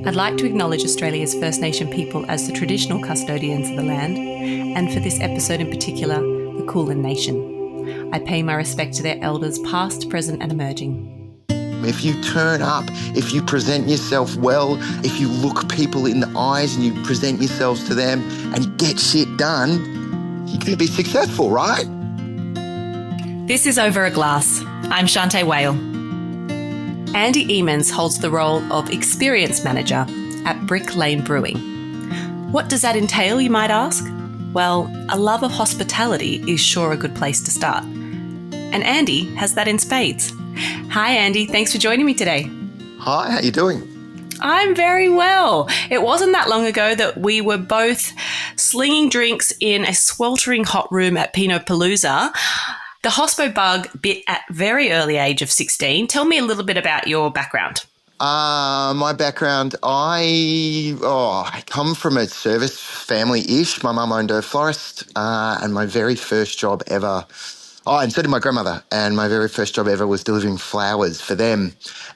I'd like to acknowledge Australia's First Nation people as the traditional custodians of the land, and for this episode in particular, the Kulin Nation. I pay my respect to their elders past, present and emerging. If you turn up, if you present yourself well, if you look people in the eyes and you present yourselves to them and get shit done, you're going to be successful, right? This is Over a Glass. I'm Shanteh Wale. Andy Emans holds the role of Experience Manager at Brick Lane Brewing. What does that entail, you might ask? Well, a love of hospitality is sure a good place to start. And Andy has that in spades. Hi, Andy. Thanks for joining me today. Hi, how you doing? I'm very well. It wasn't that long ago that we were both slinging drinks in a sweltering hot room at Pinot Palooza. The hospo bug bit at very early age of 16. Tell me a little bit about your background. My background, I come from a service family-ish. My mum owned a florist, and my very first job ever, and so did my grandmother, and my very first job ever was delivering flowers for them.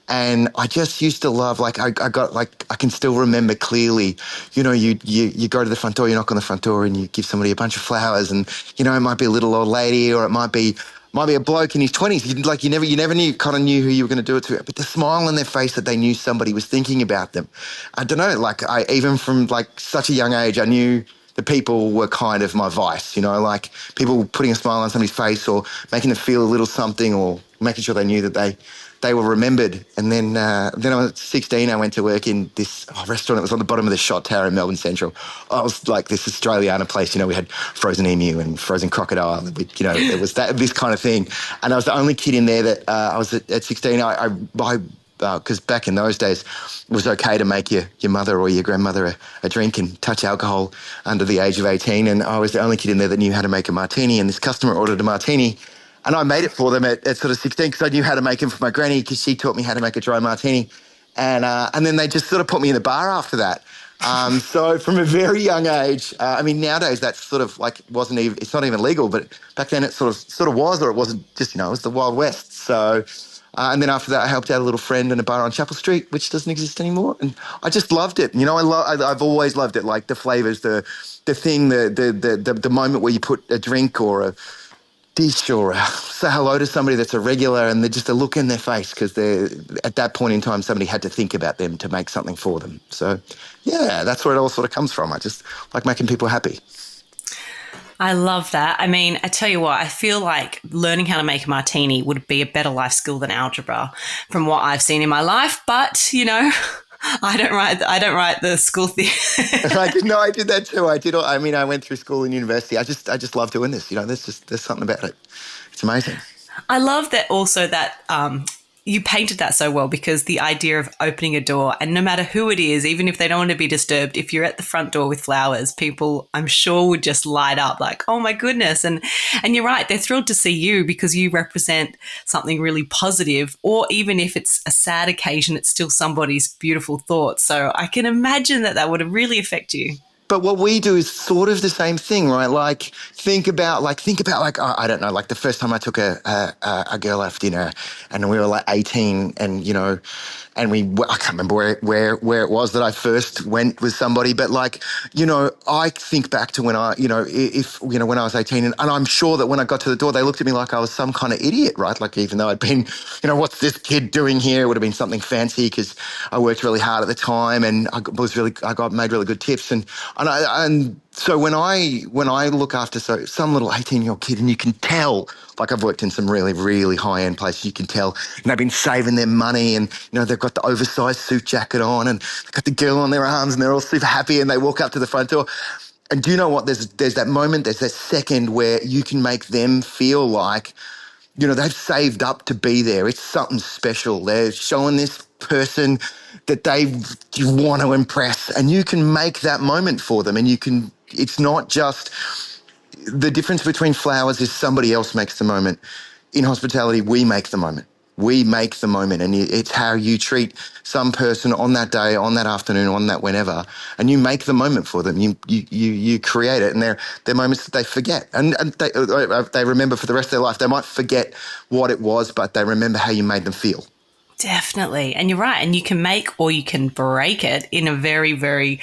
And I just used to love, I can still remember clearly, you go to the front door, you knock on the front door and you give somebody a bunch of flowers, and, it might be a little old lady or it might be a bloke in his 20s. You never knew who you were going to do it to. But the smile on their face that they knew somebody was thinking about them. I don't know, even from such a young age, I knew the people were kind of my vice, people putting a smile on somebody's face or making them feel a little something or making sure they knew that they were remembered. And then I was 16, I went to work in this restaurant that was on the bottom of the shot tower in Melbourne Central. I was like this Australiana place, we had frozen emu and frozen crocodile. It was this kind of thing. And I was the only kid in there that I was at 16. Because back in those days, it was okay to make your mother or your grandmother a drink and touch alcohol under the age of 18. And I was the only kid in there that knew how to make a martini. And this customer ordered a martini. And I made it for them at sort of 16 because I knew how to make them for my granny because she taught me how to make a dry martini. And then they just sort of put me in the bar after that. So from a very young age, nowadays that's sort of wasn't even, it's not even legal, but back then it sort of was, or it wasn't just, it was the Wild West. So, and then after that I helped out a little friend in a bar on Chapel Street, which doesn't exist anymore. And I just loved it. I've always loved it, the flavors, the thing, the moment where you put a drink or a dish or say hello to somebody that's a regular and they're just a look in their face because they're at that point in time somebody had to think about them to make something for them. So yeah, that's where it all sort of comes from. I just like making people happy. I love that. I tell you what, I feel like learning how to make a martini would be a better life skill than algebra from what I've seen in my life. But, I don't write the school thing. No, I did that too. I went through school and university. I just love doing this. There's something about it. It's amazing. I love that also that you painted that so well, because the idea of opening a door, and no matter who it is, even if they don't want to be disturbed, if you're at the front door with flowers, people I'm sure would just light up like, oh my goodness. And you're right, they're thrilled to see you because you represent something really positive, or even if it's a sad occasion, it's still somebody's beautiful thoughts. So I can imagine that would really affect you. But what we do is sort of the same thing, right? Think about I don't know, the first time I took a girl out for dinner and we were 18 and, and I can't remember where it was that I first went with somebody, but I think back to when when I was 18 and I'm sure that when I got to the door, they looked at me like I was some kind of idiot, right? Even though I'd been, what's this kid doing here? It would have been something fancy because I worked really hard at the time and I made really good tips and so when I look after some little 18-year-old kid, and you can tell, I've worked in some really, really high-end places, you can tell, they've been saving their money and, they've got the oversized suit jacket on and they've got the girl on their arms and they're all super happy and they walk up to the front door. And do you know what? There's that moment, there's that second where you can make them feel like, they've saved up to be there. It's something special. They're showing this person that you want to impress, and you can make that moment for them. And it's not just the difference between flowers is somebody else makes the moment. In hospitality, we make the moment. We make the moment, and it's how you treat some person on that day, on that afternoon, on that whenever, and you make the moment for them. You create it, and they're moments that they forget, and they remember for the rest of their life. They might forget what it was, but they remember how you made them feel. Definitely. And you're right. And you can make or you can break it in a very, very,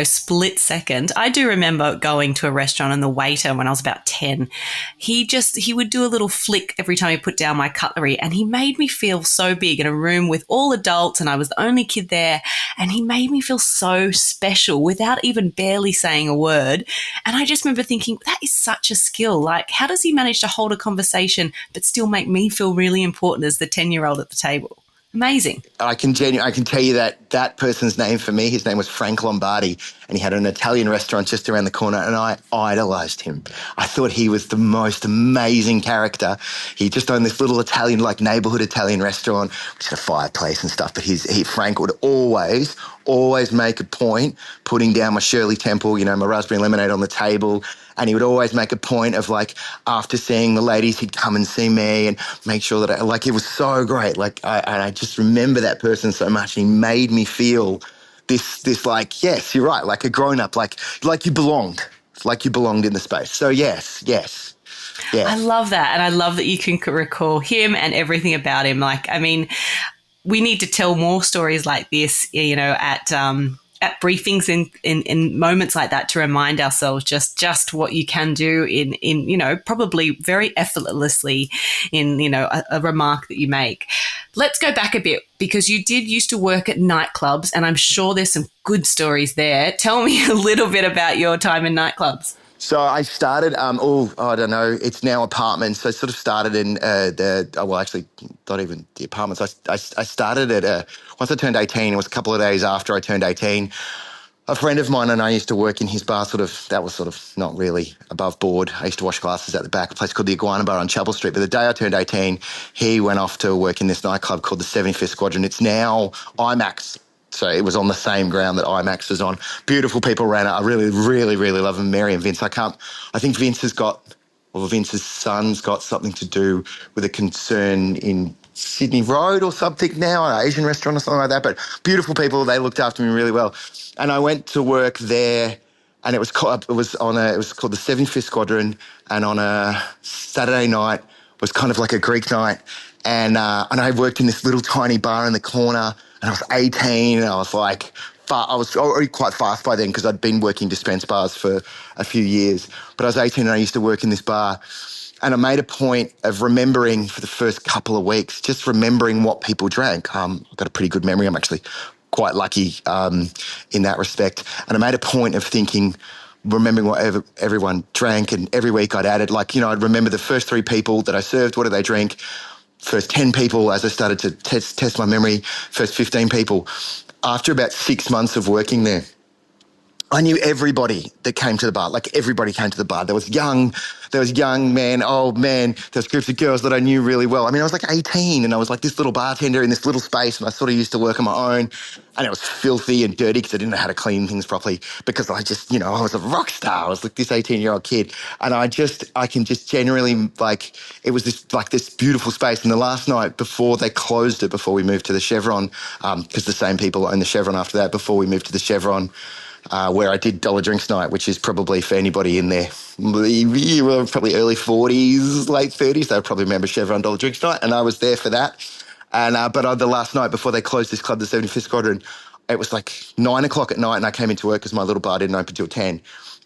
split second. I do remember going to a restaurant and the waiter, when I was about 10, he would do a little flick every time he put down my cutlery. And he made me feel so big in a room with all adults and I was the only kid there. And he made me feel so special without even barely saying a word. And I just remember thinking, that is such a skill. Like, how does he manage to hold a conversation but still make me feel really important as the 10-year-old at the table? Amazing. I can tell you that person's name for me, his name was Frank Lombardi, and he had an Italian restaurant just around the corner, and I idolized him. I thought he was the most amazing character. He just owned this little Italian, like neighborhood Italian restaurant, which had a fireplace and stuff, but Frank would always make a point putting down my Shirley Temple, my raspberry lemonade on the table. And he would always make a point of, like, after seeing the ladies, he'd come and see me and make sure that, it was so great. I just remember that person so much. He made me feel this like, yes, you're right, like a grown-up, like you belonged in the space. So yes. I love that. And I love that you can recall him and everything about him. Like, I mean, we need to tell more stories like this, at briefings in moments like that to remind ourselves just what you can do in probably very effortlessly in, a remark that you make. Let's go back a bit because you did used to work at nightclubs and I'm sure there's some good stories there. Tell me a little bit about your time in nightclubs. So I started, I don't know, it's now apartments. So I sort of started in actually not even the apartments. I started once I turned 18, it was a couple of days after I turned 18, a friend of mine and I used to work in his bar, that was not really above board. I used to wash glasses at the back, a place called the Iguana Bar on Chapel Street. But the day I turned 18, he went off to work in this nightclub called the 75th Squadron. It's now IMAX. So it was on the same ground that IMAX was on. Beautiful people ran it. I really, really, really love them. Mary and Vince. I think Vince's son's got something to do with a concern in Sydney Road or something now, an Asian restaurant or something like that. But beautiful people. They looked after me really well. And I went to work there and it was called the 75th Squadron. And on a Saturday night was kind of like a Greek night. And I worked in this little tiny bar in the corner and I was 18 and I was like, I was already quite fast by then because I'd been working dispense bars for a few years. But I was 18 and I used to work in this bar. And I made a point of remembering for the first couple of weeks, just remembering what people drank. I've got a pretty good memory. I'm actually quite lucky in that respect. And I made a point of remembering what everyone drank. And every week I'd added, I'd remember the first 3 people that I served, what did they drink? First 10 people as I started to test my memory, first 15 people. After about 6 months of working there, I knew everybody that came to the bar. Like everybody came to the bar. There was young men, old men. There was groups of girls that I knew really well. I mean, I was like 18 and I was like this little bartender in this little space and I sort of used to work on my own and it was filthy and dirty because I didn't know how to clean things properly because I just, I was a rock star. I was like this 18-year-old kid and I can just generally it was this beautiful space. And the last night before they closed it, before we moved to the Chevron, because the same people owned the Chevron after that, before we moved to the Chevron, where I did Dollar Drinks Night, which is probably for anybody in there, probably early 40s, late 30s, they would probably remember Chevron Dollar Drinks Night, and I was there for that. And but the last night before they closed this club, the 75th Squadron, it was like 9 o'clock at night, and I came into work because my little bar didn't open till 10.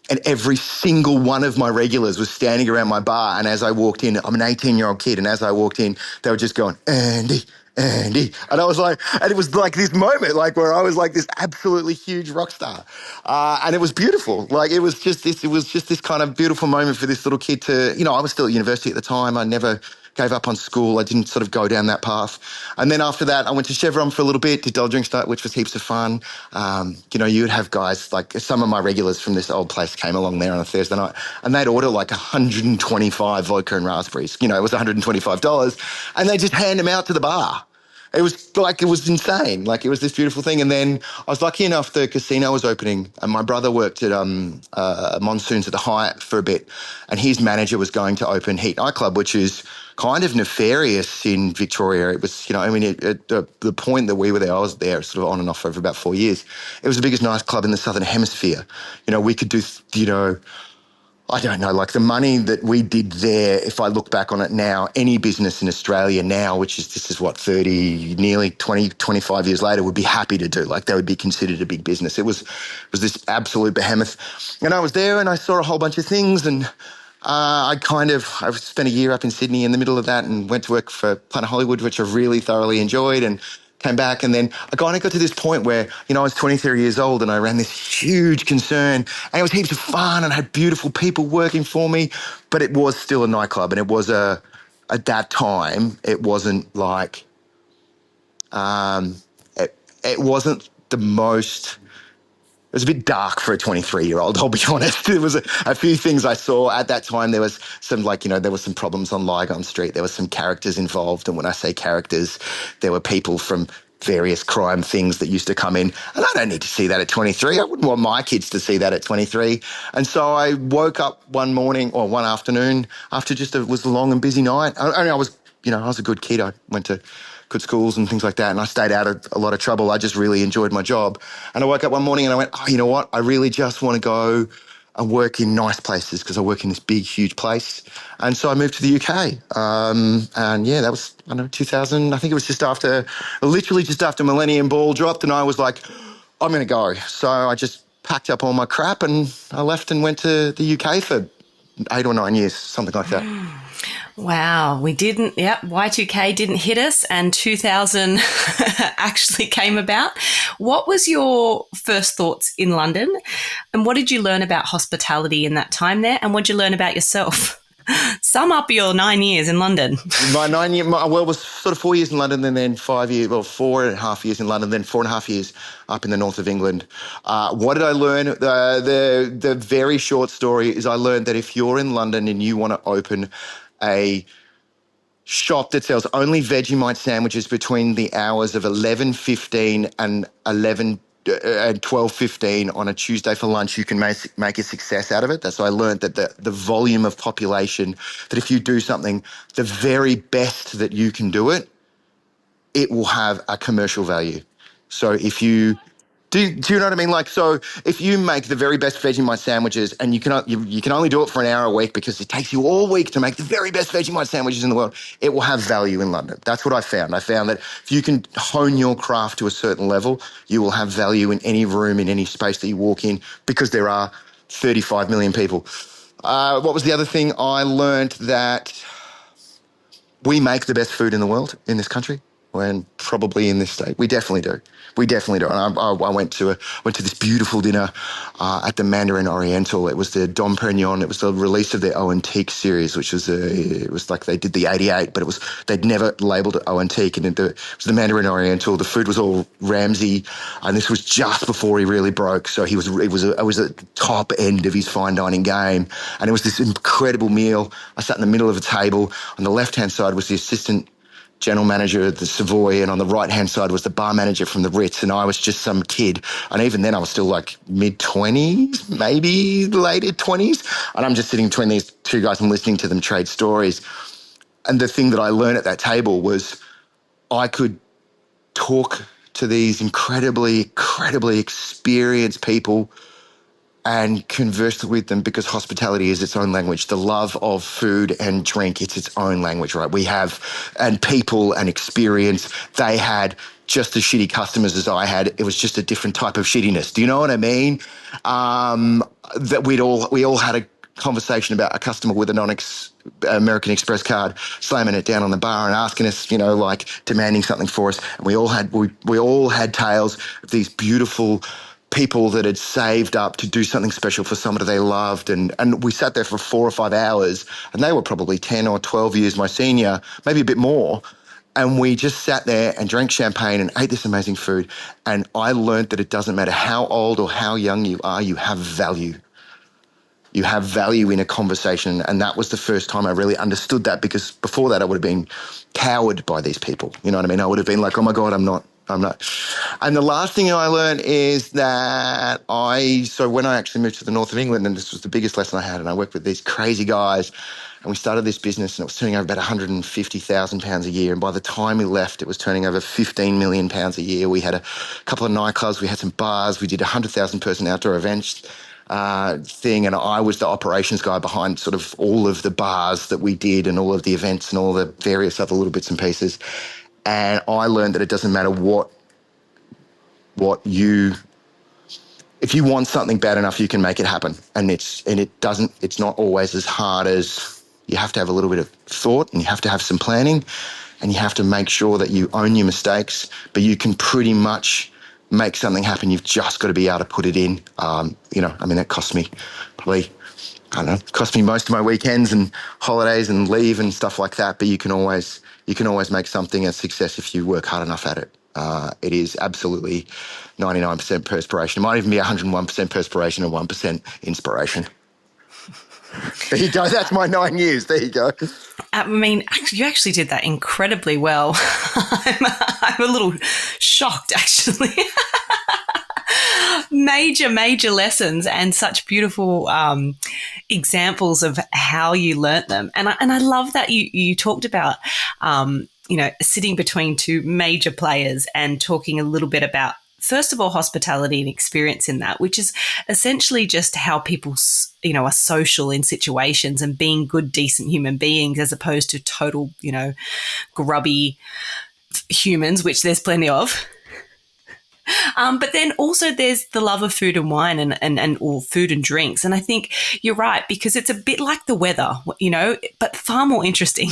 And every single one of my regulars was standing around my bar, and as I walked in, I'm an 18-year-old kid, and as I walked in, they were just going, Andy. And I was like, and it was like this moment, like where I was like this absolutely huge rock star, and it was beautiful. Like it was just this kind of beautiful moment for this little kid to, I was still at university at the time. I never gave up on school. I didn't sort of go down that path. And then after that, I went to Chevron for a little bit, did Dollar Drink Start, which was heaps of fun. You'd have guys, like some of my regulars from this old place came along there on a Thursday night and they'd order like 125 vodka and raspberries. It was $125 and they just hand them out to the bar. It was insane. Like it was this beautiful thing. And then I was lucky enough the casino was opening and my brother worked at Monsoons at the Hyatt for a bit and his manager was going to open Heat nightclub, which is kind of nefarious in Victoria. It was, at the point that we were there, I was there sort of on and off for about 4 years. It was the biggest nightclub in the Southern Hemisphere. We could do, I don't know, like the money that we did there, if I look back on it now, any business in Australia now, this is what, 30, nearly 20, 25 years later, would be happy to do. Like they would be considered a big business. It was this absolute behemoth. And I was there and I saw a whole bunch of things and I spent a year up in Sydney in the middle of that and went to work for Planet Hollywood, which I really thoroughly enjoyed, and came back. And then I kind of got to this point where, I was 23 years old and I ran this huge concern and it was heaps of fun and I had beautiful people working for me, but it was still a nightclub. And at that time, it wasn't like, it wasn't the most. It was a bit dark for a 23-year-old, I'll be honest. There was a few things I saw at that time. There was some, there were some problems on Lygon Street. There were some characters involved. And when I say characters, there were people from various crime things that used to come in. And I don't need to see that at 23. I wouldn't want my kids to see that at 23. And so I woke up one morning or one afternoon after it was a long and busy night. I was a good kid. I went to good schools and things like that. And I stayed out of a lot of trouble. I just really enjoyed my job. And I woke up one morning and I went, oh, you know what? I really just want to go and work in nice places because I work in this big, huge place. And so I moved to the UK. And yeah, that was, 2000. I think it was literally just after Millennium Ball dropped. And I was like, I'm going to go. So I just packed up all my crap and I left and went to the UK for 8 or 9 years, something like that. Wow, Y2K didn't hit us and 2000 actually came about. What was your first thoughts in London and what did you learn about hospitality in that time there and what did you learn about yourself? Sum up your 9 years in London. My 9 year, was sort of 4 years in London and then 4.5 years in London, then 4.5 years up in the north of England. What did I learn? The very short story is I learned that if you're in London and you want to open a shop that sells only Vegemite sandwiches between the hours of 11:15 and 12:15 on a Tuesday for lunch, you can make a success out of it. So I learned that the volume of population, that if you do something the very best that you can do it, it will have a commercial value. So if you do you know what I mean? Like, so if you make the very best Vegemite sandwiches and you can only do it for an hour a week because it takes you all week to make the very best Vegemite sandwiches in the world, it will have value in London. That's what I found. I found that if you can hone your craft to a certain level, you will have value in any room, in any space that you walk in because there are 35 million people. What was the other thing? I learned that we make the best food in the world in this country. And probably in this state, we definitely do. And I went to this beautiful dinner at the Mandarin Oriental. It was the Dom Perignon. It was the release of their Antique series, which was it was like they did the '88, but they'd never labelled it Antique. And it was the Mandarin Oriental. The food was all Ramsay, and this was just before he really broke. So it was at the top end of his fine dining game, and it was this incredible meal. I sat in the middle of a table. On the left hand side was the assistant general manager of the Savoy, and on the right-hand side was the bar manager from the Ritz, and I was just some kid. And even then I was still like mid-20s, maybe later 20s, and I'm just sitting between these two guys and listening to them trade stories. And the thing that I learned at that table was I could talk to these incredibly, incredibly experienced people and converse with them because hospitality is its own language. The love of food and drink, it's its own language, right? We have, and people and experience, they had just as shitty customers as I had. It was just a different type of shittiness. Do you know what I mean? That we all had a conversation about a customer with a American Express card slamming it down on the bar and asking us, demanding something for us. And we all had tales of these beautiful people that had saved up to do something special for somebody they loved. And we sat there for 4 or 5 hours, and they were probably 10 or 12 years my senior, maybe a bit more. And we just sat there and drank champagne and ate this amazing food. And I learned that it doesn't matter how old or how young you are, you have value. You have value in a conversation. And that was the first time I really understood that, because before that I would have been cowered by these people. You know what I mean? I would have been like, oh my God, I'm not. And the last thing I learned is that so when I actually moved to the north of England, and this was the biggest lesson I had, and I worked with these crazy guys, and we started this business, and it was turning over about £150,000 a year. And by the time we left, it was turning over £15 million a year. We had a couple of nightclubs, we had some bars, we did 100,000 person outdoor events. thing, and I was the operations guy behind sort of all of the bars that we did and all of the events and all the various other little bits and pieces. And I learned that it doesn't matter what you, if you want something bad enough, you can make it happen. And it's not always as hard as, you have to have a little bit of thought, and you have to have some planning, and you have to make sure that you own your mistakes, but you can pretty much make something happen. You've just got to be able to put it in. That cost me probably, I don't know, cost me most of my weekends and holidays and leave and stuff like that. But you can always make something a success if you work hard enough at it. It is absolutely 99% perspiration. It might even be 101% perspiration and 1% inspiration. There you go. That's my 9 years. There you go. I mean, you actually did that incredibly well. I'm a little shocked, actually. Major lessons and such beautiful examples of how you learnt them. And I love that you talked about, sitting between two major players and talking a little bit about, first of all, hospitality and experience in that, which is essentially just how people, are social in situations and being good, decent human beings, as opposed to total, grubby humans, which there's plenty of. But then also there's the love of food and wine and or food and drinks. And I think you're right, because it's a bit like the weather, but far more interesting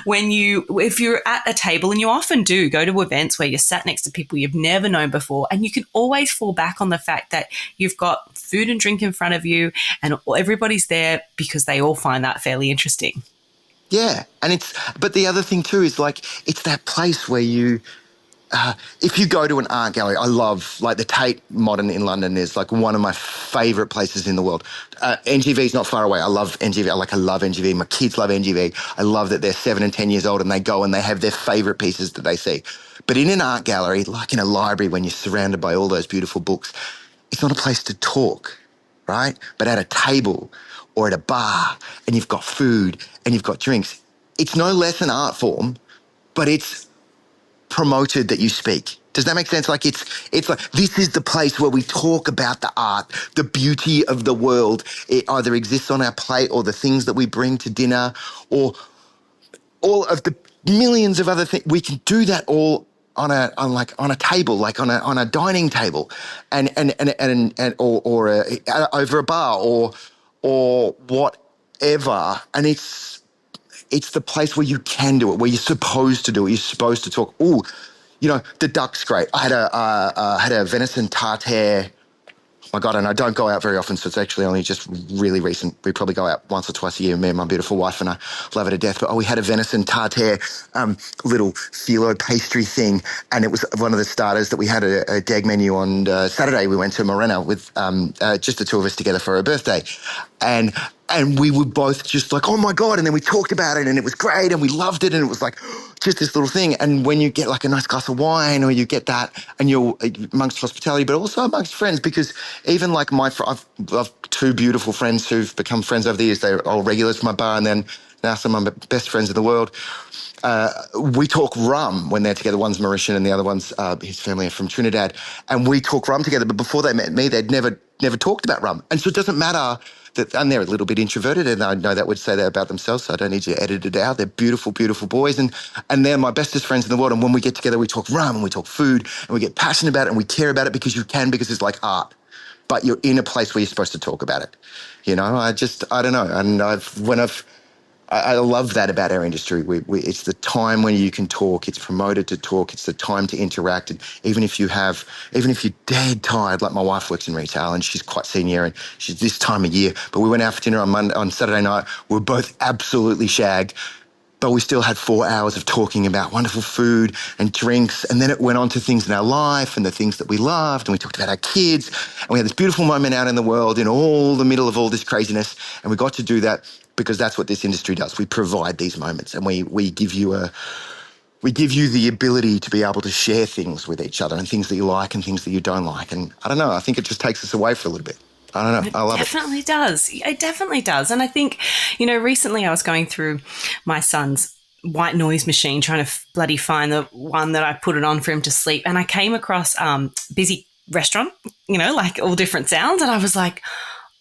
if you're at a table, and you often do go to events where you're sat next to people you've never known before, and you can always fall back on the fact that you've got food and drink in front of you and everybody's there because they all find that fairly interesting. Yeah. But the other thing too is, like, it's that place where if you go to an art gallery, I love, like, the Tate Modern in London is like one of my favourite places in the world. NGV is not far away. I love NGV. I love NGV. My kids love NGV. I love that they're 7 and 10 years old and they go and they have their favourite pieces that they see. But in an art gallery, like in a library, when you're surrounded by all those beautiful books, it's not a place to talk, right? But at a table or at a bar, and you've got food and you've got drinks, it's no less an art form, but it's promoted that you speak. Does that make sense? Like, it's like, this is the place where we talk about the art, the beauty of the world. It either exists on our plate, or the things that we bring to dinner, or all of the millions of other things. We can do that all on a table, like on a dining table, and over a bar or whatever. And it's the place where you can do it, where you're supposed to do it. You're supposed to talk. Oh, the duck's great. I had a venison tartare. Oh my God, and I don't go out very often, so it's actually only just really recent. We probably go out once or twice a year, me and my beautiful wife, and I love her to death. But we had a venison tartare little phyllo pastry thing, and it was one of the starters that we had a deg menu on Saturday. We went to Morena with just the two of us together for her birthday. And we were both just like, oh my God. And then we talked about it and it was great and we loved it. And it was like just this little thing. And when you get like a nice glass of wine, or you get that, and you're amongst hospitality, but also amongst friends, because even like I've two beautiful friends who've become friends over the years. They're all regulars from my bar, and then now some of my best friends in the world. We talk rum when they're together. One's Mauritian and the other one's, his family are from Trinidad. And we talk rum together. But before they met me, they'd never talked about rum. And so it doesn't matter and they're a little bit introverted, and I know that would say that about themselves, so I don't need to edit it out. They're beautiful, beautiful boys, and they're my bestest friends in the world. And when we get together, we talk rum and we talk food, and we get passionate about it, and we care about it because it's like art. But you're in a place where you're supposed to talk about it. I don't know. And I love that about our industry. It's the time when you can talk. It's promoted to talk. It's the time to interact. And even if you're dead tired, like my wife works in retail and she's quite senior and she's this time of year, but we went out for dinner on Saturday night. We were both absolutely shagged, but we still had 4 hours of talking about wonderful food and drinks. And then it went on to things in our life and the things that we loved. And we talked about our kids. And we had this beautiful moment out in the world in all the middle of all this craziness. And we got to do that because that's what this industry does. We provide these moments, and we give you the ability to be able to share things with each other, and things that you like and things that you don't like. And I don't know, I think it just takes us away for a little bit. I don't know. I love it. It definitely does. It definitely does. And I think, recently I was going through my son's white noise machine, trying to bloody find the one that I put it on for him to sleep. And I came across Busy Restaurant, like all different sounds. And I was like,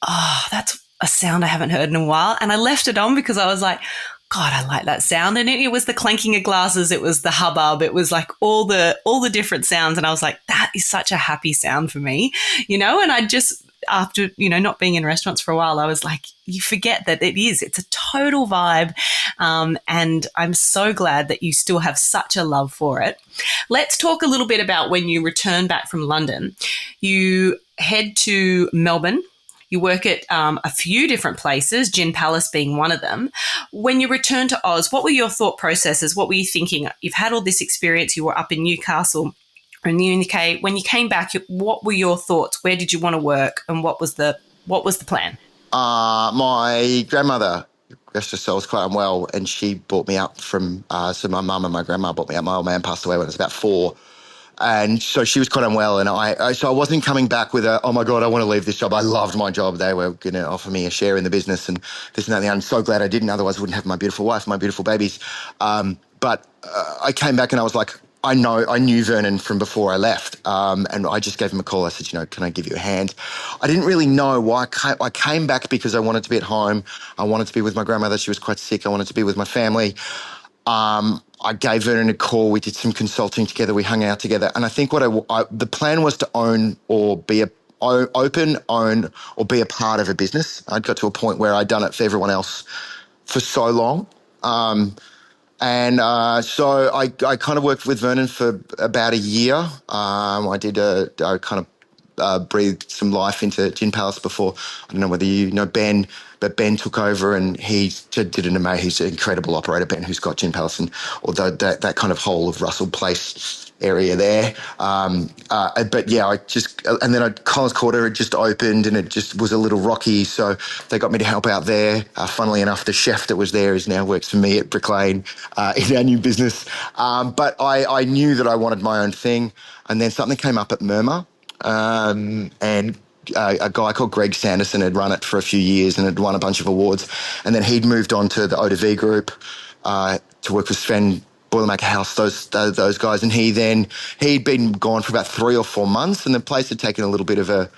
oh, that's a sound I haven't heard in a while. And I left it on because I was like, God, I like that sound. And it was the clanking of glasses. It was the hubbub. It was like all the different sounds. And I was like, that is such a happy sound for me, And I just, after, not being in restaurants for a while, I was like, you forget that it's a total vibe. And I'm so glad that you still have such a love for it. Let's talk a little bit about when you return back from London. You head to Melbourne. You work at a few different places, Gin Palace being one of them. When you returned to Oz, what were your thought processes? What were you thinking? You've had all this experience. You were up in Newcastle in the UK. When you came back, what were your thoughts? Where did you want to work, and what was the plan? My grandmother, rest her soul, was quite unwell, and she brought me up from. So my mum and my grandma brought me up. My old man passed away when I was about 4. And so she was quite unwell, and so I wasn't coming back with oh my God, I want to leave this job. I loved my job. They were going to offer me a share in the business and this and that. I'm so glad I didn't. Otherwise, I wouldn't have my beautiful wife, my beautiful babies. But I came back and I was like, I knew Vernon from before I left. And I just gave him a call. I said, can I give you a hand? I didn't really know why. I came back because I wanted to be at home. I wanted to be with my grandmother. She was quite sick. I wanted to be with my family. I gave Vernon a call. We did some consulting together. We hung out together. And I think the plan was to own or be own or be a part of a business. I'd got to a point where I'd done it for everyone else for so long. So I kind of worked with Vernon for about a year. I did I kind of breathed some life into Gin Palace before. I don't know whether you know Ben, but Ben took over and he did an amazing, he's an incredible operator, Ben, who's got Gin Palace and although that kind of whole of Russell Place area there. But yeah, and then Collins Quarter had just opened and it just was a little rocky. So they got me to help out there. Funnily enough, the chef that was there now works for me at Brick Lane in our new business. But I knew that I wanted my own thing. And then something came up at Murmur. And a guy called Greg Sanderson had run it for a few years and had won a bunch of awards. And then he'd moved on to the ODV group to work with Sven Boilermaker House, those guys. And he'd been gone for about 3 or 4 months and the place had taken a little bit of it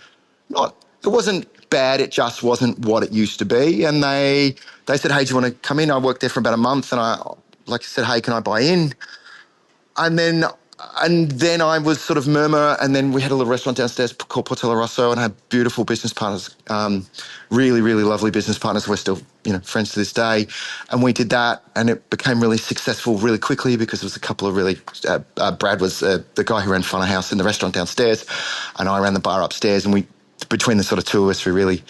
wasn't bad, it just wasn't what it used to be. And they said, hey, do you want to come in? I worked there for about a month and I said, hey, can I buy in? And then I was sort of Murmur, and then we had a little restaurant downstairs called Portela Rosso and had beautiful business partners, really, really lovely business partners. We're still, friends to this day. And we did that, and it became really successful really quickly because there was a couple of really, Brad was the guy who ran Front of House in the restaurant downstairs, and I ran the bar upstairs, and between the sort of two of us, we really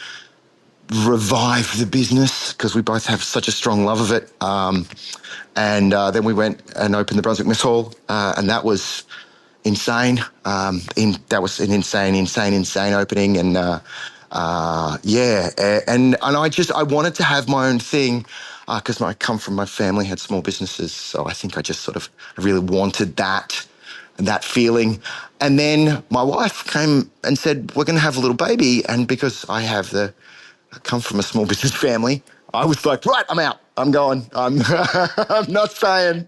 revived the business because we both have such a strong love of it. Then we went and opened the Brunswick Mess Hall, and that was insane. That was an insane opening, and I wanted to have my own thing because I come from my family had small businesses, so I think I really wanted that feeling. And then my wife came and said, we're going to have a little baby, and because I come from a small business family, I was like, right, I'm out. I'm going. I'm not staying.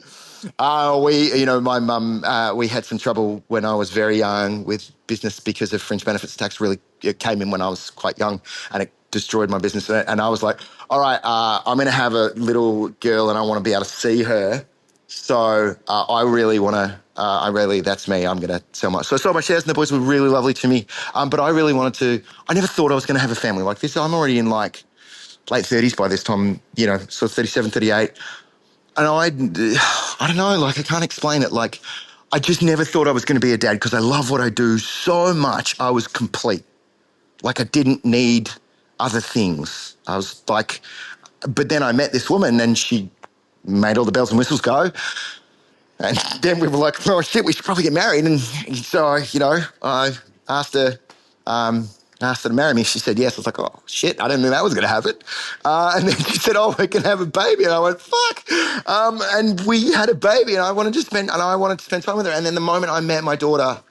My mum, we had some trouble when I was very young with business because of fringe benefits tax. It came in when I was quite young and it destroyed my business. And I was like, all right, I'm going to have a little girl and I want to be able to see her. So I really want to, that's me. I'm going to sell my shares and the boys were really lovely to me. But I really wanted I never thought I was going to have a family like this. I'm already in late 30s by this time, sort of 37, 38. And I don't know, I can't explain it. I just never thought I was going to be a dad because I love what I do so much. I was complete. I didn't need other things. I was but then I met this woman and she made all the bells and whistles go. And then we were like, oh shit, we should probably get married. And so, I asked her to marry me. She said yes. I was like, oh shit, I didn't know that was going to happen. And then she said, oh, we're going to have a baby. And I went, fuck. And we had a baby and I wanted to spend time with her. And then the moment I met my daughter,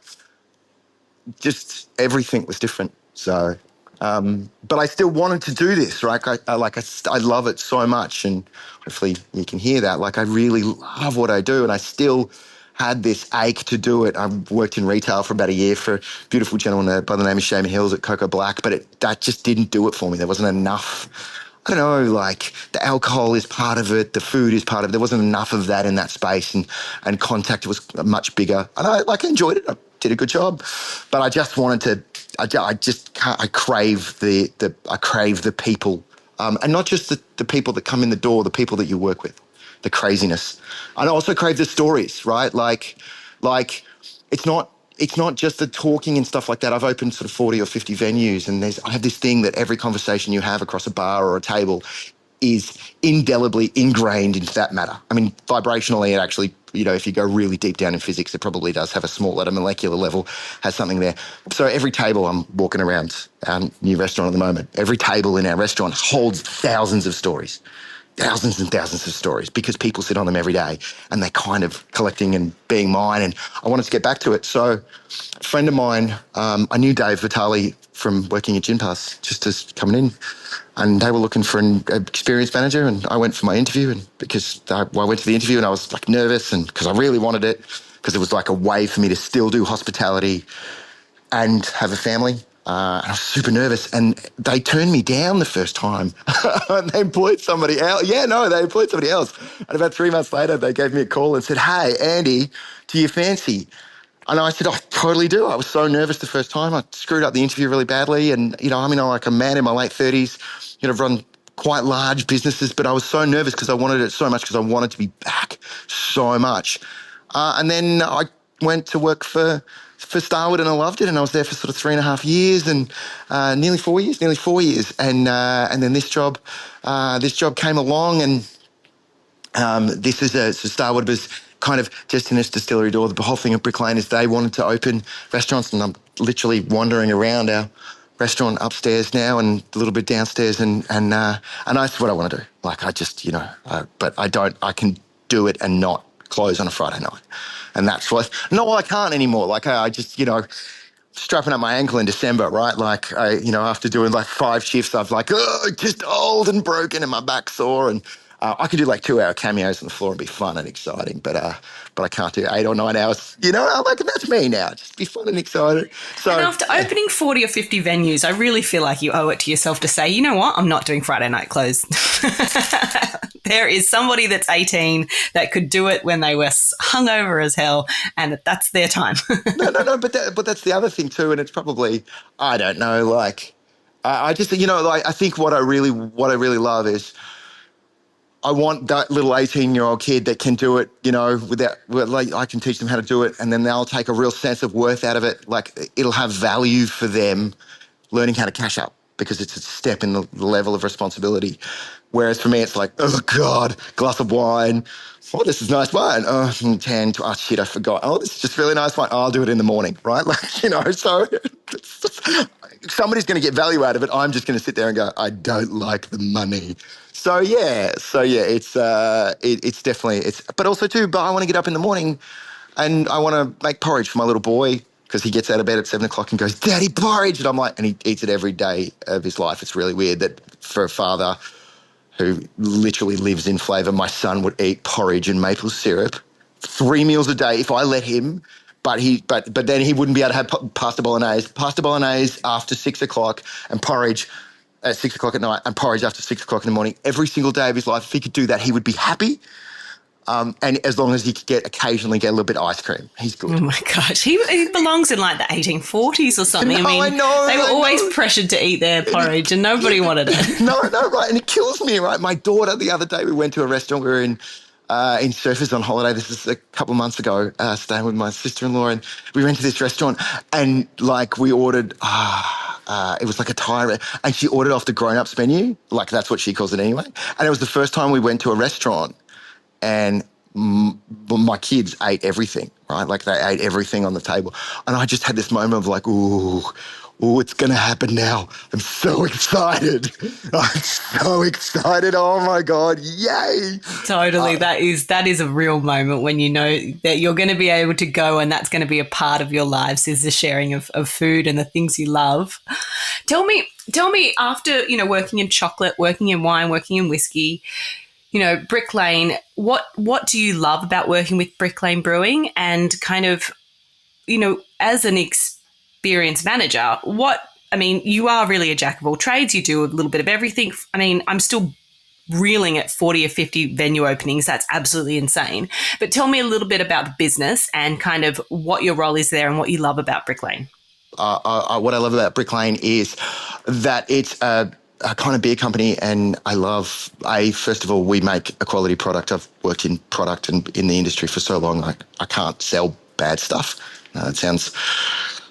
just everything was different. So, but I still wanted to do this, right? I love it so much, and hopefully you can hear that. I really love what I do, and I still had this ache to do it. I worked in retail for about a year for a beautiful gentleman by the name of Shaman Hills at Cocoa Black, but that just didn't do it for me. There wasn't enough. I don't know, like the alcohol is part of it, the food is part of it. There wasn't enough of that in that space, and contact was much bigger. And I enjoyed it. I did a good job, but I just wanted to. I just can't. I crave I crave the people, and not just the people that come in the door, the people that you work with, the craziness. I also crave the stories, right? Like it's not just the talking and stuff like that. I've opened sort of 40 or 50 venues, and I have this thing that every conversation you have across a bar or a table is indelibly ingrained into that matter. I mean, vibrationally, it actually, if you go really deep down in physics, it probably does have a small, at a molecular level, has something there. So every table, I'm walking around our new restaurant at the moment, every table in our restaurant holds thousands of stories. Thousands and thousands of stories, because people sit on them every day and they're kind of collecting and being mine, and I wanted to get back to it. So a friend of mine, I knew Dave Vitale from working at Gin Pass, just as coming in, and they were looking for an experienced manager, and I went for my interview, and because I went to the interview and I was like nervous, and because I really wanted it, because it was like a way for me to still do hospitality and have a family. And I was super nervous, and they turned me down the first time. And they employed somebody else. Yeah, no, they employed somebody else. And about 3 months later, they gave me a call and said, "Hey, Andy, do you fancy?" And I said, "I totally do." I was so nervous the first time. I screwed up the interview really badly. And, I'm like a man in my late 30s, I've run quite large businesses, but I was so nervous because I wanted it so much, because I wanted to be back so much. And then I went to work for Starwood, and I loved it, and I was there for sort of 3.5 years, and nearly 4 years, and then this job came along, and this is so Starwood was kind of just in this distillery door. The whole thing of Brick Lane is they wanted to open restaurants, and I'm literally wandering around our restaurant upstairs now and a little bit downstairs, and that's what I want to do. Like I just, but I don't. I can do it and not close on a Friday night, and that's what. Not I can't anymore. Like I just, strapping up my ankle in December, right? Like after doing like 5 shifts, I've like, just old and broken, and my back sore, and I could do like 2-hour cameos on the floor and be fun and exciting, but I can't do 8 or 9 hours. I'm like, that's me now. Just be fun and exciting. So, and after opening 40 or 50 venues, I really feel like you owe it to yourself to say, you know what, I'm not doing Friday night close. There is somebody that's 18 that could do it when they were hungover as hell, and that's their time. No, but that's the other thing too, and it's probably, I don't know, like I just, like I think what I really love is I want that little 18-year-old kid that can do it, like I can teach them how to do it, and then they'll take a real sense of worth out of it. Like it'll have value for them learning how to cash up, because it's a step in the level of responsibility. Whereas for me, it's like, oh God, glass of wine. Oh, this is nice wine. Oh, 10, oh shit, I forgot. Oh, this is just really nice wine. Oh, I'll do it in the morning, right? Like, so somebody's going to get value out of it. I'm just going to sit there and go, I don't like the money. So yeah, it's definitely, but also too, but I want to get up in the morning and I want to make porridge for my little boy, because he gets out of bed at 7 o'clock and goes, "Daddy, porridge." And I'm like, and he eats it every day of his life. It's really weird that for a father who literally lives in flavour, my son would eat porridge and maple syrup 3 meals a day if I let him. But then he wouldn't be able to have pasta bolognese after 6 o'clock, and porridge at 6 o'clock at night, and porridge after 6 o'clock in the morning every single day of his life. If he could do that, he would be happy. And as long as he could occasionally get a little bit of ice cream, he's good. Oh my gosh, he belongs in like the 1840s or something. No, I know. They were always pressured to eat their porridge, and nobody wanted it. No, right, and it kills me, right? My daughter, the other day, we went to a restaurant. We were in Surfers on holiday. This is a couple of months ago, staying with my sister-in-law, and we went to this restaurant, and like we ordered. It was like a Thai, and she ordered off the grown-ups menu, like that's what she calls it anyway. And it was the first time we went to a restaurant. And my kids ate everything, right? Like they ate everything on the table. And I just had this moment of like, ooh, it's going to happen now. I'm so excited. I'm so excited. Oh my God. Yay. Totally. That is a real moment when you know that you're going to be able to go, and that's going to be a part of your lives, is the sharing of food and the things you love. Tell me after, working in chocolate, working in wine, working in whiskey, Brick Lane, what do you love about working with Brick Lane Brewing? And kind of, as an experienced manager, you are really a jack of all trades. You do a little bit of everything. I mean, I'm still reeling at 40 or 50 venue openings. That's absolutely insane. But tell me a little bit about the business and kind of what your role is there and what you love about Brick Lane. What I love about Brick Lane is that it's a kind of beer company, and first of all, we make a quality product. I've worked in product and in the industry for so long, I can't sell bad stuff. It sounds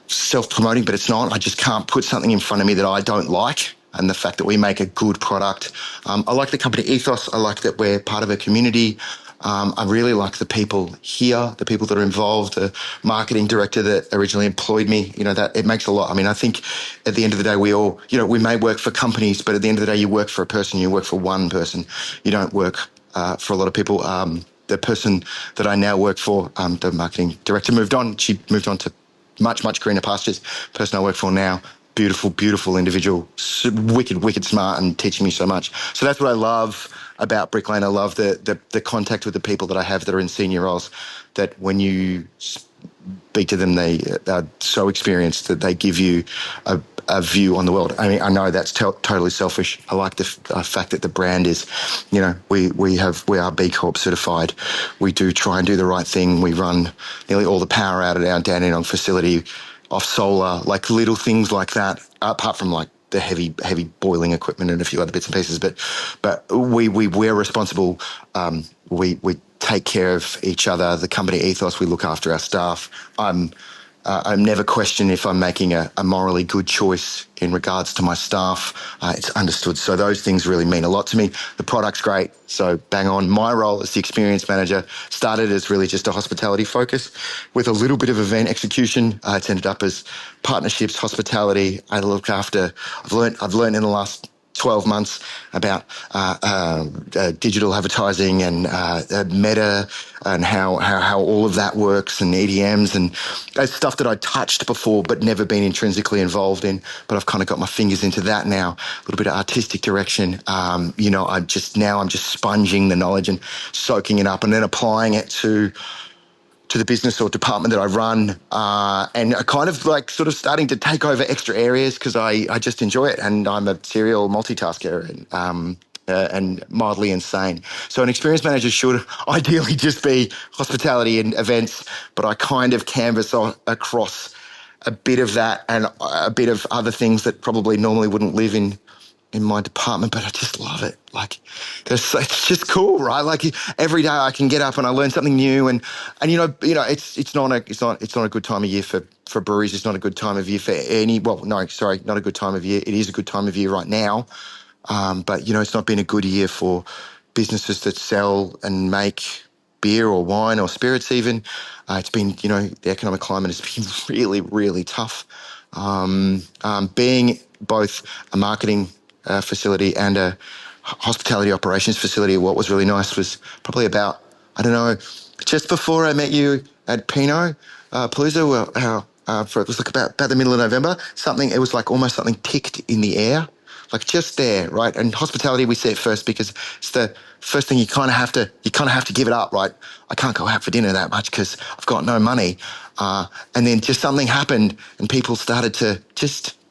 self-promoting, but it's not. I just can't put something in front of me that I don't like. And the fact that we make a good product. I like the company ethos. I like that we're part of a community. I really like the people here, the people that are involved, the marketing director that originally employed me, that it makes a lot. I mean, I think at the end of the day, we all, we may work for companies, but at the end of the day, you work for a person, you work for one person. You don't work for a lot of people. The person that I now work for, the marketing director moved on. She moved on to much, much greener pastures. The person I work for now, beautiful, beautiful individual, wicked, wicked smart, and teaching me so much. So that's what I love about Brick Lane. I love the contact with the people that I have that are in senior roles, that when you speak to them, they are so experienced that they give you a view on the world. I mean, I know that's totally selfish. I like the fact that the brand is, we are B Corp certified. We do try and do the right thing. We run nearly all the power out at our Dandenong facility off solar, like little things like that, apart from like the heavy boiling equipment and a few other bits and pieces. But we're responsible. We take care of each other. The company ethos, we look after our staff. I'm never questioned if I'm making a morally good choice in regards to my staff. It's understood. So those things really mean a lot to me. The product's great. So bang on. My role as the experience manager started as really just a hospitality focus with a little bit of event execution. It's ended up as partnerships, hospitality. I've learned in the last 12 months about digital advertising and meta and how all of that works, and EDMs, and stuff that I touched before but never been intrinsically involved in. But I've kind of got my fingers into that now. A little bit of artistic direction. I'm just sponging the knowledge and soaking it up and then applying it to the business or department that I run, and I kind of like sort of starting to take over extra areas because I just enjoy it, and I'm a serial multitasker and mildly insane. So an experience manager should ideally just be hospitality and events, but I kind of canvas across a bit of that and a bit of other things that probably normally wouldn't live in my department, but I just love it. Like, it's just cool, right? Like every day I can get up and I learn something new, and it's not a good time of year for breweries. It's not a good time of year for not a good time of year. It is a good time of year right now, but it's not been a good year for businesses that sell and make beer or wine or spirits even. It's been, the economic climate has been really, really tough. Being both a marketing facility and a hospitality operations facility, what was really nice was probably about, just before I met you at Pinot Palooza, it was like about the middle of November, it was like almost something ticked in the air, like just there, right? And hospitality, we see it first because it's the first thing you kind of have to give it up, right? I can't go out for dinner that much because I've got no money. And then just something happened and people started to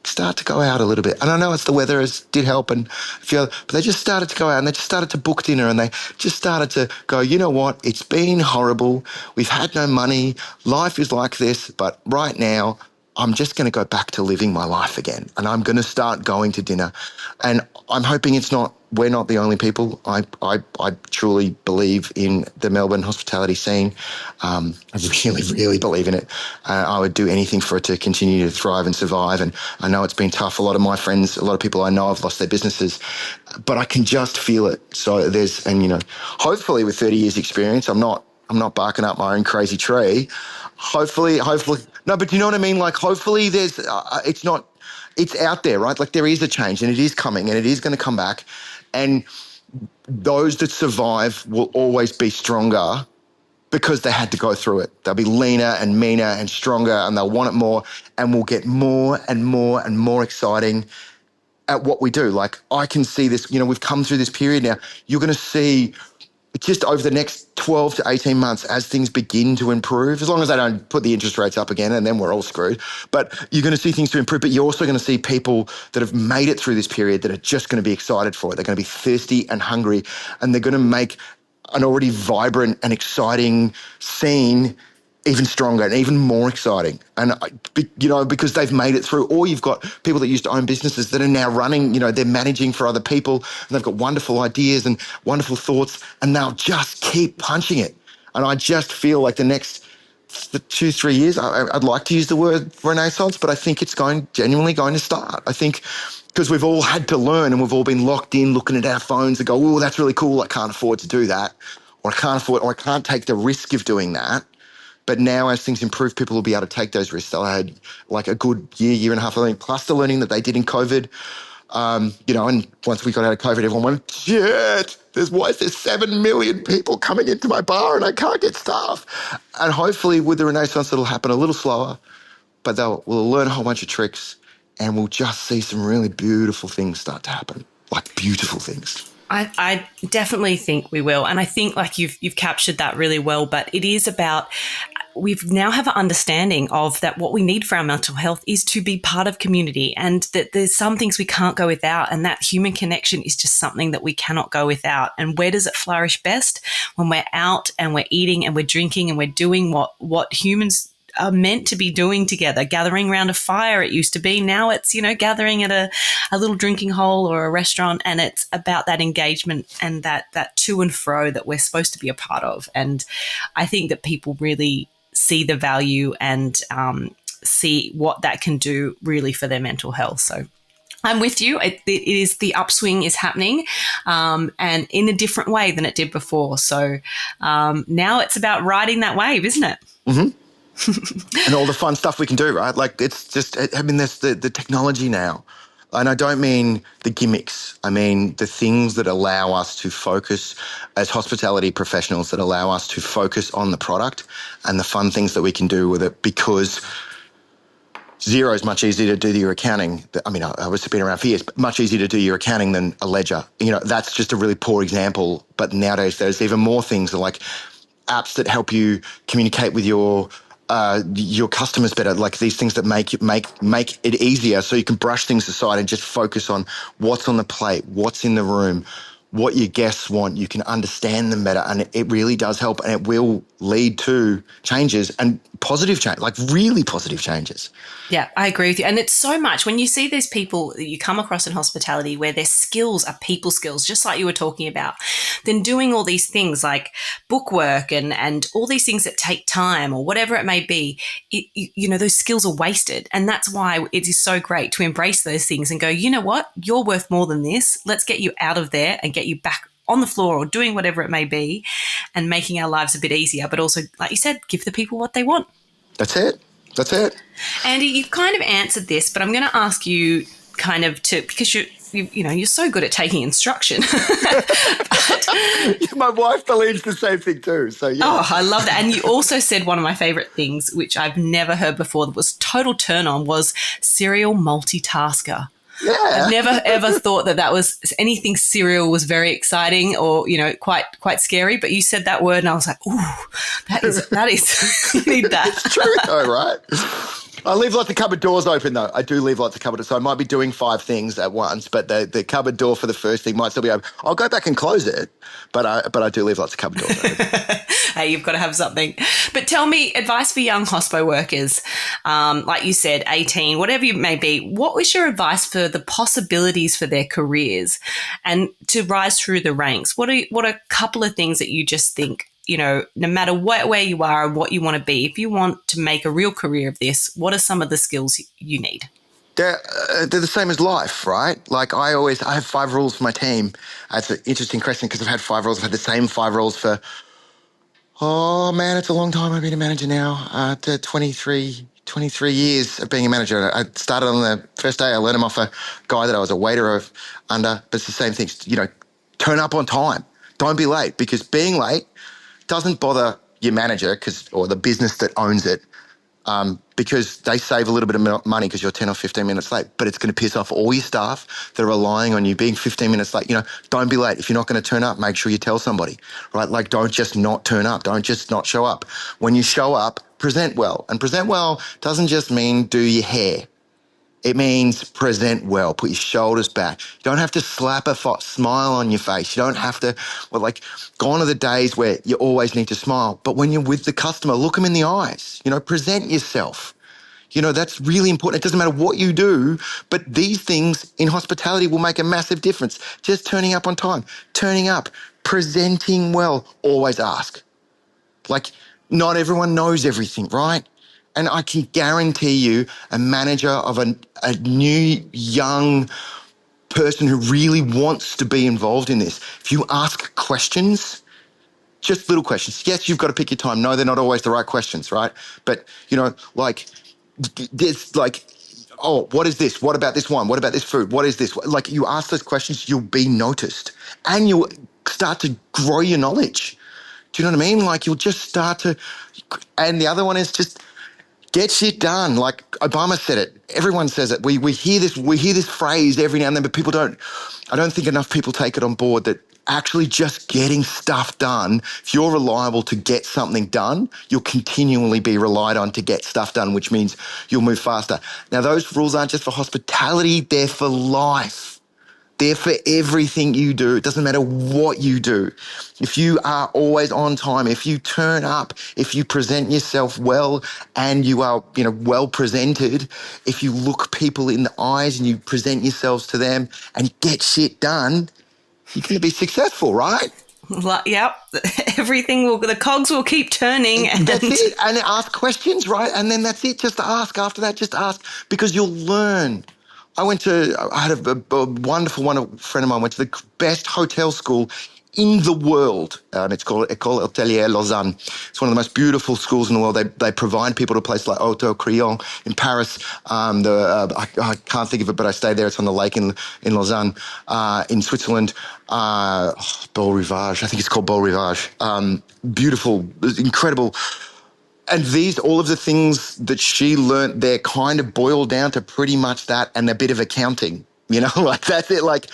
start to go out a little bit. And I know it's the weather did help and but they just started to go out and they just started to book dinner and they just started to go, you know what, it's been horrible. We've had no money. Life is like this. But right now, I'm just going to go back to living my life again. And I'm going to start going to dinner. And I'm hoping we're not the only people. I truly believe in the Melbourne hospitality scene. I really, really believe in it. I would do anything for it to continue to thrive and survive. And I know it's been tough. A lot of my friends, a lot of people I know have lost their businesses, but I can just feel it. So hopefully with 30 years experience, I'm not barking up my own crazy tree. Hopefully, no, but you know what I mean? Like, hopefully there's, it's out there, right? Like, there is a change and it is coming and it is going to come back. And those that survive will always be stronger because they had to go through it. They'll be leaner and meaner and stronger and they'll want it more, and we'll get more and more and more exciting at what we do. Like, I can see this, we've come through this period now. You're going to see just over the next 12 to 18 months as things begin to improve, as long as they don't put the interest rates up again and then we're all screwed. But you're going to see things to improve, but you're also going to see people that have made it through this period that are just going to be excited for it. They're going to be thirsty and hungry, and they're going to make an already vibrant and exciting scene even stronger and even more exciting. And, because they've made it through. Or you've got people that used to own businesses that are now running, they're managing for other people, and they've got wonderful ideas and wonderful thoughts, and they'll just keep punching it. And I just feel like the next 2-3 years, I'd like to use the word renaissance, but I think it's genuinely going to start. I think because we've all had to learn and we've all been locked in looking at our phones and go, oh, that's really cool. I can't afford to do that. Or I can't take the risk of doing that. But now, as things improve, people will be able to take those risks. They'll have like a good year and a half of learning, plus the learning that they did in COVID. And once we got out of COVID, everyone went, shit, why is there 7 million people coming into my bar and I can't get staff? And hopefully with the renaissance, it'll happen a little slower, but we'll learn a whole bunch of tricks, and we'll just see some really beautiful things start to happen, like beautiful things. I definitely think we will. And I think like you've captured that really well, but it is about, we've now have an understanding of that what we need for our mental health is to be part of community, and that there's some things we can't go without, and that human connection is just something that we cannot go without. And where does it flourish best? When we're out and we're eating and we're drinking and we're doing what humans are meant to be doing together, gathering around a fire. It used to be. Now it's, gathering at a little drinking hole or a restaurant, and it's about that engagement and that to and fro that we're supposed to be a part of. And I think that people really see the value and see what that can do really for their mental health. So I'm with you. It is, the upswing is happening, and in a different way than it did before. So now it's about riding that wave, isn't it? Mm-hmm. And all the fun stuff we can do, right? Like, it's just, there's the technology now. And I don't mean the gimmicks. I mean the things that allow us to focus as hospitality professionals, that allow us to focus on the product and the fun things that we can do with it, because Xero is much easier to do your accounting. I mean, I was been around for years, but much easier to do your accounting than a ledger. That's just a really poor example. But nowadays there's even more things, like apps that help you communicate with your customers better, like these things that make it easier, so you can brush things aside and just focus on what's on the plate, what's in the room, what your guests want. You can understand them better, and it really does help, and it will lead to changes and positive change, like really positive changes. Yeah, I agree with you. And it's so much when you see these people that you come across in hospitality where their skills are people skills, just like you were talking about, then doing all these things like bookwork and all these things that take time or whatever it may be, those skills are wasted. And that's why it is so great to embrace those things and go, you know what, you're worth more than this. Let's get you out of there and get you back on the floor or doing whatever it may be, and making our lives a bit easier, but also, like you said, give the people what they want. That's it. Andy, you've kind of answered this, but I'm going to ask you kind of because you're so good at taking instruction. My wife believes the same thing too. So yeah. Oh, I love that. And you also said one of my favorite things, which I've never heard before, that was total turn on, was serial multitasker. Yeah. I've never ever thought that was anything serial was very exciting or, quite scary. But you said that word and I was like, ooh, that is, you need that. It's true though, right? I leave lots of cupboard doors open though. I do leave lots of cupboard doors. So I might be doing 5 things at once, but the cupboard door for the first thing might still be open. I'll go back and close it, but I do leave lots of cupboard doors open. Hey, you've got to have something. But tell me, advice for young hospo workers, like you said, 18, whatever you may be, what was your advice for the possibilities for their careers and to rise through the ranks? What are a couple of things that you just think, no matter where you are and what you want to be, if you want to make a real career of this, what are some of the skills you need? They're the same as life, right? Like I have 5 rules for my team. It's an interesting question because I've had 5 rules. I've had the same 5 rules for, oh man, it's a long time. I've been a manager now, to 23 years of being a manager. I started on the first day. I learned them off a guy that I was a waiter under, but it's the same things. Turn up on time. Don't be late, because being late doesn't bother your manager or the business that owns it. because they save a little bit of money because you're 10 or 15 minutes late, but it's going to piss off all your staff that are relying on you being 15 minutes late. Don't be late. If you're not going to turn up, make sure you tell somebody, right? Like, don't just not turn up. Don't just not show up. When you show up, present well. And present well doesn't just mean do your hair. It means present well, put your shoulders back. You don't have to slap a smile on your face. You don't have to, gone are the days where you always need to smile. But when you're with the customer, look them in the eyes, present yourself. That's really important. It doesn't matter what you do, but these things in hospitality will make a massive difference. Just turning up on time, turning up, presenting well, always ask. Not everyone knows everything, right? And I can guarantee you a manager of a new, young person who really wants to be involved in this, if you ask questions, just little questions. Yes, you've got to pick your time. No, they're not always the right questions, right? But, there's oh, what is this? What about this wine? What about this food? What is this? You ask those questions, you'll be noticed and you'll start to grow your knowledge. Do you know what I mean? You'll just start to, and the other one is just get shit done. Like Obama said it. Everyone says it. We hear this phrase every now and then, but I don't think enough people take it on board that actually just getting stuff done, if you're reliable to get something done, you'll continually be relied on to get stuff done, which means you'll move faster. Now, those rules aren't just for hospitality, they're for life. They're for everything you do. It doesn't matter what you do. If you are always on time, if you turn up, if you present yourself well and you are, well presented, if you look people in the eyes and you present yourselves to them and get shit done, you're going to be successful, right? Yep. The cogs will keep turning. That's it. And ask questions, right? And then that's it. Just ask. After that, just ask because you'll learn. I had a wonderful friend of mine went to the best hotel school in the world. And it's called École Hôtelière Lausanne. It's one of the most beautiful schools in the world. They provide people to places like Hôtel Crillon in Paris. I can't think of it, but I stayed there. It's on the lake in Lausanne, in Switzerland. Beau Rivage. I think it's called Beau Rivage. Beautiful, incredible. And all of the things that she learnt there kind of boil down to pretty much that and a bit of accounting, that's it.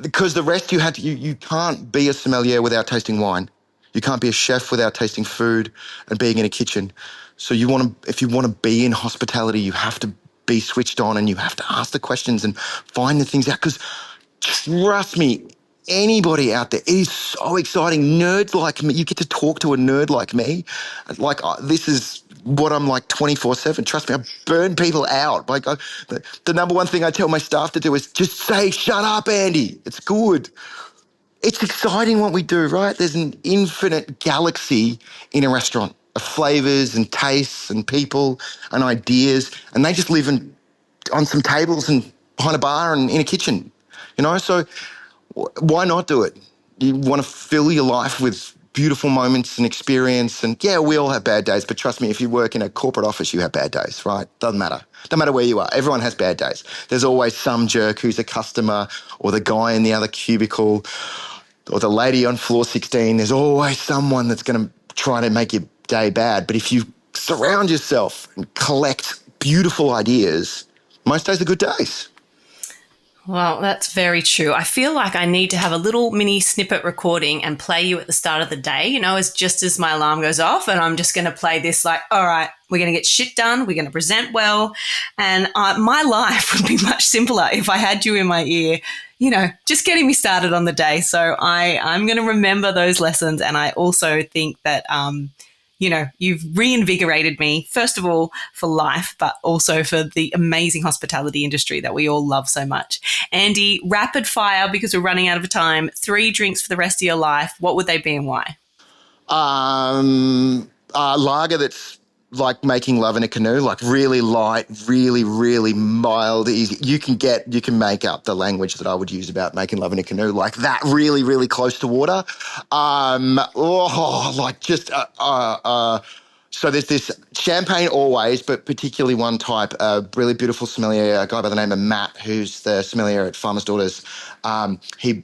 Because the rest you can't be a sommelier without tasting wine. You can't be a chef without tasting food and being in a kitchen. So if you want to be in hospitality, you have to be switched on and you have to ask the questions and find the things out. Because trust me, anybody out there, it is so exciting. Nerds like me, you get to talk to a nerd like me. This is what I'm 24/7. Trust me, I burn people out. The number one thing I tell my staff to do is just say, shut up, Andy. It's good. It's exciting what we do, right? There's an infinite galaxy in a restaurant of flavors and tastes and people and ideas, and they just live on some tables and behind a bar and in a kitchen, So why not do it? You want to fill your life with beautiful moments and experience. And yeah, we all have bad days, but trust me, if you work in a corporate office, you have bad days, right? Doesn't matter. Doesn't matter where you are. Everyone has bad days. There's always some jerk who's a customer or the guy in the other cubicle or the lady on floor 16. There's always someone that's going to try to make your day bad. But if you surround yourself and collect beautiful ideas, most days are good days. Well, that's very true. I feel like I need to have a little mini snippet recording and play you at the start of the day, as just as my alarm goes off, and I'm just going to play this all right, we're going to get shit done. We're going to present well. And my life would be much simpler if I had you in my ear, just getting me started on the day. So I'm going to remember those lessons. And I also think that, you've reinvigorated me, first of all, for life, but also for the amazing hospitality industry that we all love so much. Andy, rapid fire, because we're running out of time, 3 drinks for the rest of your life. What would they be and why? Lager that's like making love in a canoe, really light, really, really mild, easy. You can make up the language that I would use about making love in a canoe, like that, really, really close to water. So there's this champagne always, but particularly one type, a really beautiful sommelier, a guy by the name of Matt, who's the sommelier at Farmer's Daughters. He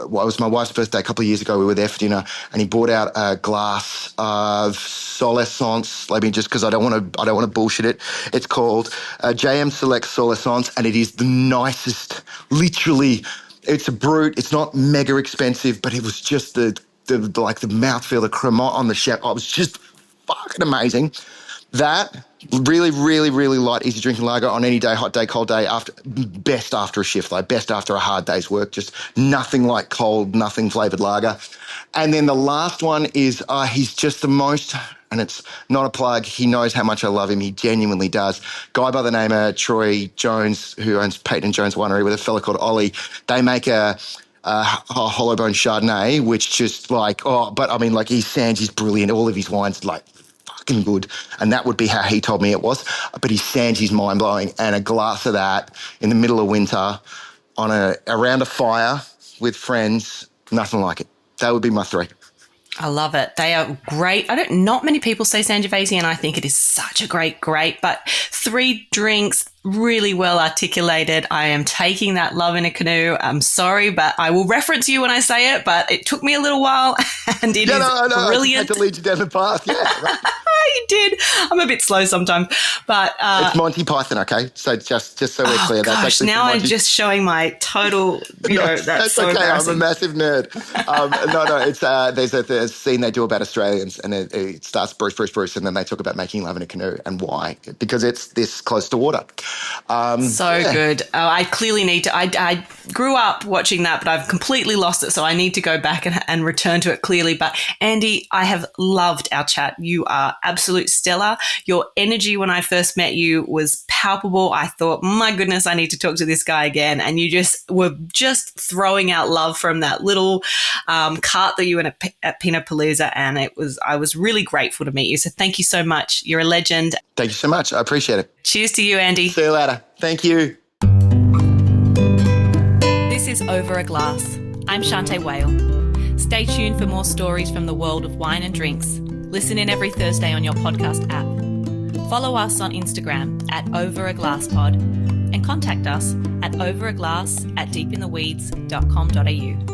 well, it was my wife's birthday a couple of years ago. We were there for dinner, and he brought out a glass of Solessence. Let me just, because I don't want to bullshit it. It's called JM Select Solessence, and it is the nicest. Literally, it's a brute. It's not mega expensive, but it was just the mouthfeel, the cremant on the chef. Oh, it was just fucking amazing. That really, really, really light, easy drinking lager on any day, hot day, cold day, best after a shift, like best after a hard day's work. Just nothing like cold, nothing flavoured lager. And then the last one is he's just the most, and it's not a plug, he knows how much I love him. He genuinely does. Guy by the name of Troy Jones, who owns Peyton Jones Winery, with a fella called Ollie. They make a hollow bone Chardonnay, which just but I mean, like, his Sands is brilliant. All of his wines, like, fucking good. And that would be how he told me it was. But his Sands is mind-blowing. And a glass of that in the middle of winter around a fire with friends, nothing like it. That would be my three. I love it. They are great. Not many people say Sangiovese, and I think it is such a great, but 3 drinks, really well articulated. I am taking that love in a canoe. I'm sorry, but I will reference you when I say it, but it took me a little while, and it is brilliant. I had to lead you down the path. Yeah, right. You did. I'm a bit slow sometimes, but it's Monty Python, okay? So just so we're clear, that's actually now I'm just showing my total. That's so okay. I'm embarrassing. a massive nerd. No, it's there's a scene they do about Australians, and it starts Bruce, and then they talk about making love in a canoe and why, because it's this close to water. Good. I clearly need to. I grew up watching that, but I've completely lost it, so I need to go back and return to it clearly. But Andy, I have loved our chat. You are absolute stellar. Your energy when I first met you was palpable. I thought, my goodness, I need to talk to this guy again. And you just were just throwing out love from that little cart that you were at Pinapalooza, and I was really grateful to meet you. So thank you so much. You're a legend. Thank you so much. I appreciate it. Cheers to you, Andy. See you later. Thank you. This is Over a Glass. I'm Shanteh Wale. Stay tuned for more stories from the world of wine and drinks. Listen in every Thursday on your podcast app. Follow us on Instagram at overaglasspod and contact us at overaglass@deepintheweeds.com.au.